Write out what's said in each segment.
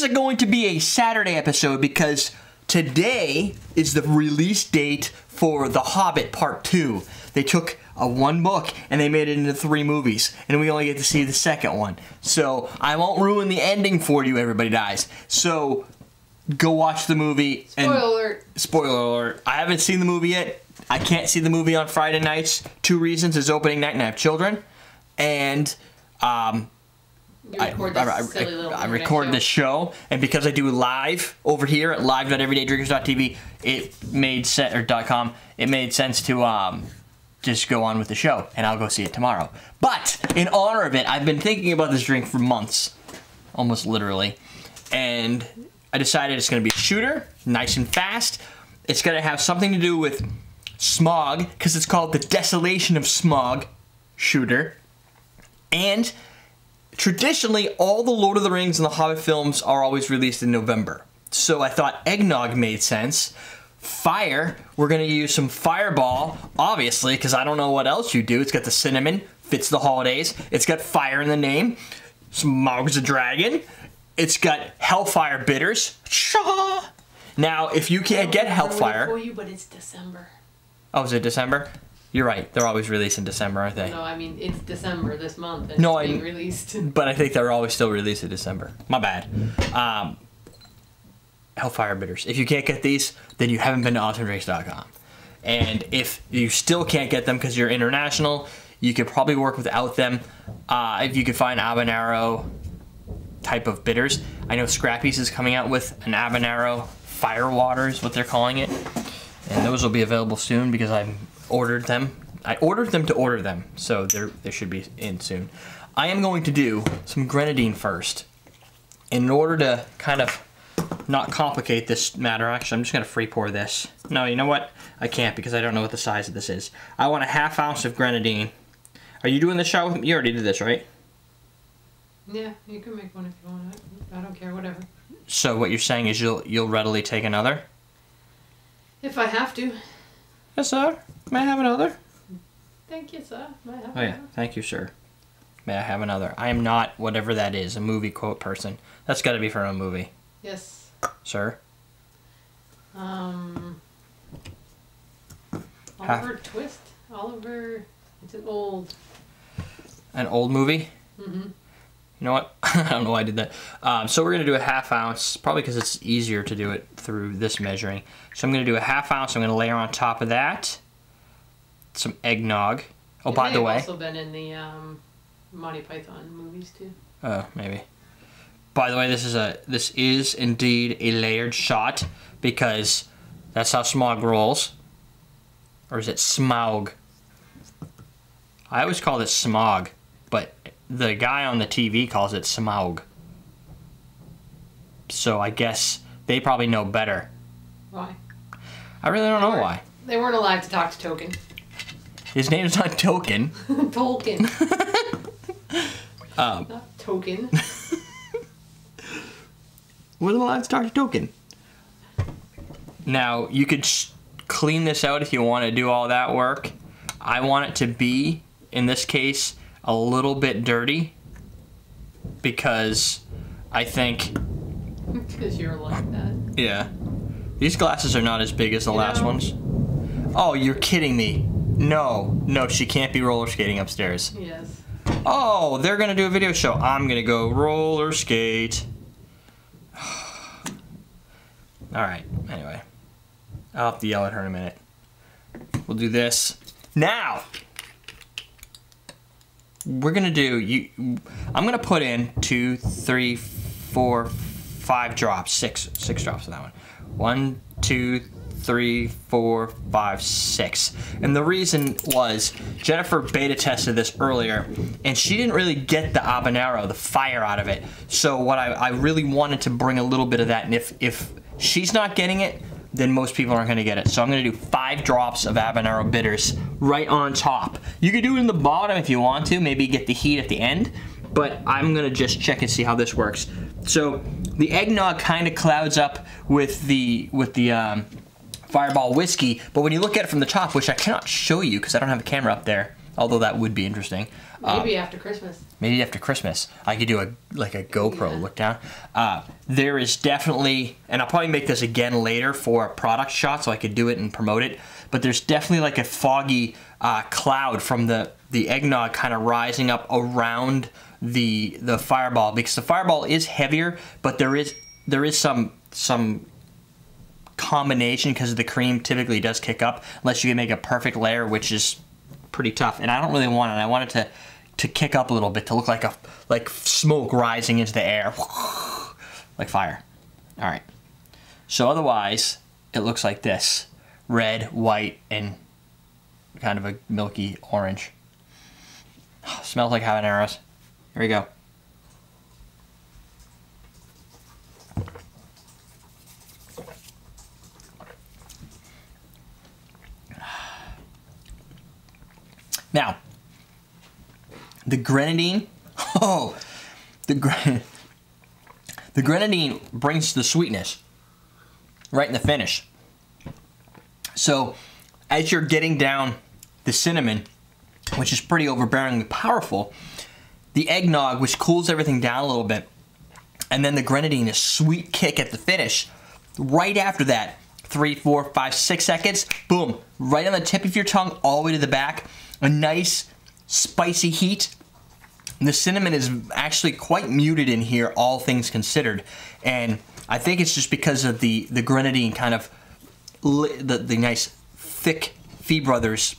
is going to be a Saturday episode because today is the release date for The Hobbit Part 2. They took one book and they made it into 3 movies, and we only get to see the second one. So I won't ruin the ending for you, everybody dies. So go watch the movie. Spoiler alert. Spoiler alert. I haven't seen the movie yet. I can't see the movie on Friday nights. 2 reasons. It's opening night and I have children. And I record this show, and because I do live over here at live.everydaydrinkers.tv, it made sense, or .com, it made sense to just go on with the show, and I'll go see it tomorrow. But in honor of it, I've been thinking about this drink for months, almost literally, and I decided it's going to be a shooter, nice and fast. It's going to have something to do with Smaug, because it's called the Desolation of Smaug shooter, and traditionally, all the Lord of the Rings and the Hobbit films are always released in November. So I thought eggnog made sense. Fire, we're going to use some Fireball, obviously, because I don't know what else you do. It's got the cinnamon, fits the holidays. It's got fire in the name. Smaug's a dragon. It's got Hellfire bitters. Shaw! Now, if you can't get Hellfire... For you, but it's December. Oh, is it December? You're right. They're always released in December, aren't they? No, I mean, it's December this month, and it's being released. But I think they're always still released in December. My bad. Hellfire bitters. If you can't get these, then you haven't been to awesomedrinks.com. And if you still can't get them because you're international, you could probably work without them. If you could find Habanero type of bitters. I know Scrappy's is coming out with an Habanero Firewater is what they're calling it. And those will be available soon because I've ordered them. I ordered them to order them, so they should be in soon. I am going to do some Grenadine first. In order to kind of not complicate this matter, actually, I'm just going to free pour this. No, you know what? I can't because I don't know what the size of this is. I want a ½ ounce of Grenadine. Are you doing the shot with me? You already did this, right? Yeah, you can make one if you want. I don't care, whatever. So what you're saying is you'll readily take another? If I have to. Yes, sir. May I have another? Thank you, sir. May I have another? Oh, yeah. Thank you, sir. May I have another? I am not whatever that is, a movie quote person. That's got to be from a movie. Yes. Sir? Oliver Twist? Oliver... It's an old... An old movie? Mm-hmm. You know what? I don't know why I did that. So we're going to do a ½ ounce, probably because it's easier to do it through this measuring. So I'm going to do a ½ ounce. I'm going to layer on top of that some eggnog. Oh, by the way. It's also been in the Monty Python movies too. Oh, maybe. By the way, this is indeed a layered shot because that's how Smaug rolls. Or is it Smaug? I always called it Smaug, but the guy on the TV calls it Smaug. So I guess they probably know better. Why? I really don't know why. They weren't allowed to talk to Tolkien. His name's not Tolkien. Tolkien. Not Token. Wasn't allowed to talk to Tolkien. Now, you could clean this out if you want to do all that work. I want it to be, in this case, a little bit dirty because I think... Because you're like that. Yeah. These glasses are not as big as the last ones. Oh, you're kidding me. No. No, she can't be roller skating upstairs. Yes. Oh, they're going to do a video show. I'm going to go roller skate. Alright, anyway. I'll have to yell at her in a minute. We'll do this. Now! We're going to do... I'm going to put in 2, 3, 4, 5 drops. 6 drops of that one. 1, 2, 3, 4, 5, 6. And the reason was Jennifer beta tested this earlier and she didn't really get the habanero, the fire out of it. So what I really wanted to bring a little bit of that, and if she's not getting it, then most people aren't going to get it. So I'm going to do 5 drops of habanero bitters right on top. You could do it in the bottom if you want to, maybe get the heat at the end, but I'm going to just check and see how this works. So the eggnog kind of clouds up with the Fireball whiskey, but when you look at it from the top, which I cannot show you because I don't have a camera up there, although that would be interesting, Maybe after Christmas. Maybe after Christmas. I could do a GoPro look down. There is definitely, and I'll probably make this again later for a product shot so I could do it and promote it, but there's definitely like a foggy cloud from the eggnog kind of rising up around the fireball, because the fireball is heavier, but there is some combination, because the cream typically does kick up unless you can make a perfect layer, which is pretty tough. And I don't really want it. I want it to kick up a little bit, to look like smoke rising into the air, like fire. All right. So otherwise, it looks like this: red, white, and kind of a milky orange. Oh, smells like habaneros. Here we go. Now, the Grenadine, the Grenadine brings the sweetness right in the finish. So, as you're getting down the cinnamon, which is pretty overbearingly powerful, the eggnog, which cools everything down a little bit, and then the Grenadine, a sweet kick at the finish. Right after that, 3, 4, 5, 6 seconds, boom, right on the tip of your tongue, all the way to the back. A nice spicy heat. The cinnamon is actually quite muted in here, all things considered, and I think it's just because of the Grenadine kind of the nice thick Fee Brothers.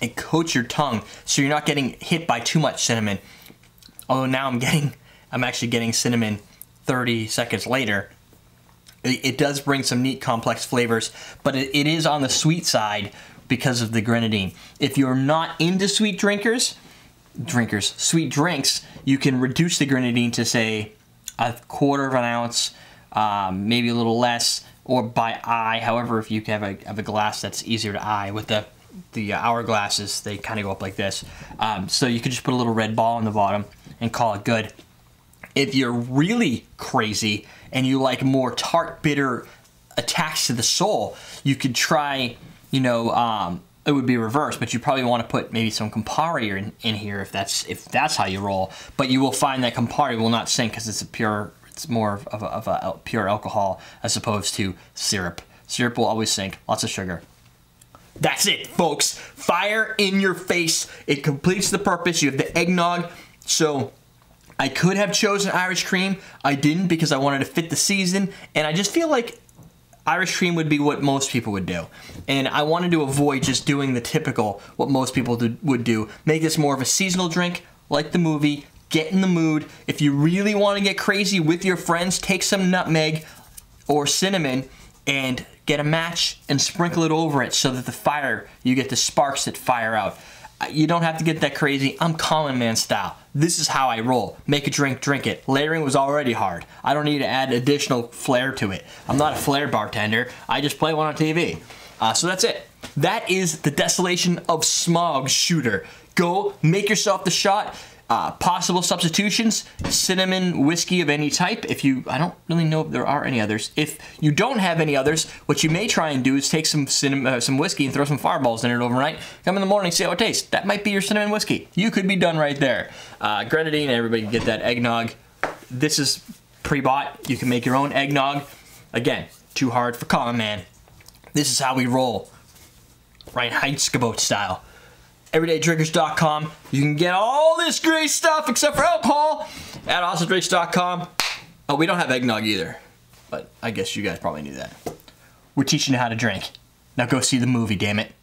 It coats your tongue, so you're not getting hit by too much cinnamon. Although now I'm actually getting cinnamon 30 seconds later. It does bring some neat complex flavors, but it is on the sweet side because of the Grenadine. If you're not into sweet sweet drinks, you can reduce the Grenadine to, say, 1/4 ounce, maybe a little less, or by eye. However, if you have a glass that's easier to eye, with the hourglasses, they kind of go up like this. So you could just put a little red ball on the bottom and call it good. If you're really crazy and you like more tart, bitter attacks to the soul, you could try, it would be reversed, but you probably want to put maybe some Campari in here if that's how you roll. But you will find that Campari will not sink, because it's more of a pure alcohol as opposed to syrup. Syrup will always sink. Lots of sugar. That's it, folks. Fire in your face. It completes the purpose. You have the eggnog. So I could have chosen Irish cream. I didn't, because I wanted to fit the season, and I just feel like Irish cream would be what most people would do. And I wanted to avoid just doing the typical, what most people would do. Make this more of a seasonal drink, like the movie. Get in the mood. If you really want to get crazy with your friends, take some nutmeg or cinnamon and get a match and sprinkle it over it, so that you get the sparks that fire out. You don't have to get that crazy. I'm common man style. This is how I roll. Make a drink, drink it. Layering was already hard. I don't need to add additional flair to it. I'm not a flair bartender. I just play one on TV. So that's it. That is the Desolation of Smaug shooter. Go make yourself the shot. Possible substitutions: cinnamon whiskey of any type. I don't really know if there are any others. If you don't have any others, what you may try and do is take some whiskey and throw some fireballs in it overnight. Come in the morning, see how it tastes. That might be your cinnamon whiskey. You could be done right there. Grenadine, everybody can get that eggnog. This is pre-bought. You can make your own eggnog. Again, too hard for common man. This is how we roll. Right, Heitzgebot style. EverydayDrinkers.com. You can get all this great stuff except for alcohol at AwesomeDrinks.com. Oh, we don't have eggnog either, but I guess you guys probably knew that. We're teaching you how to drink. Now go see the movie, damn it.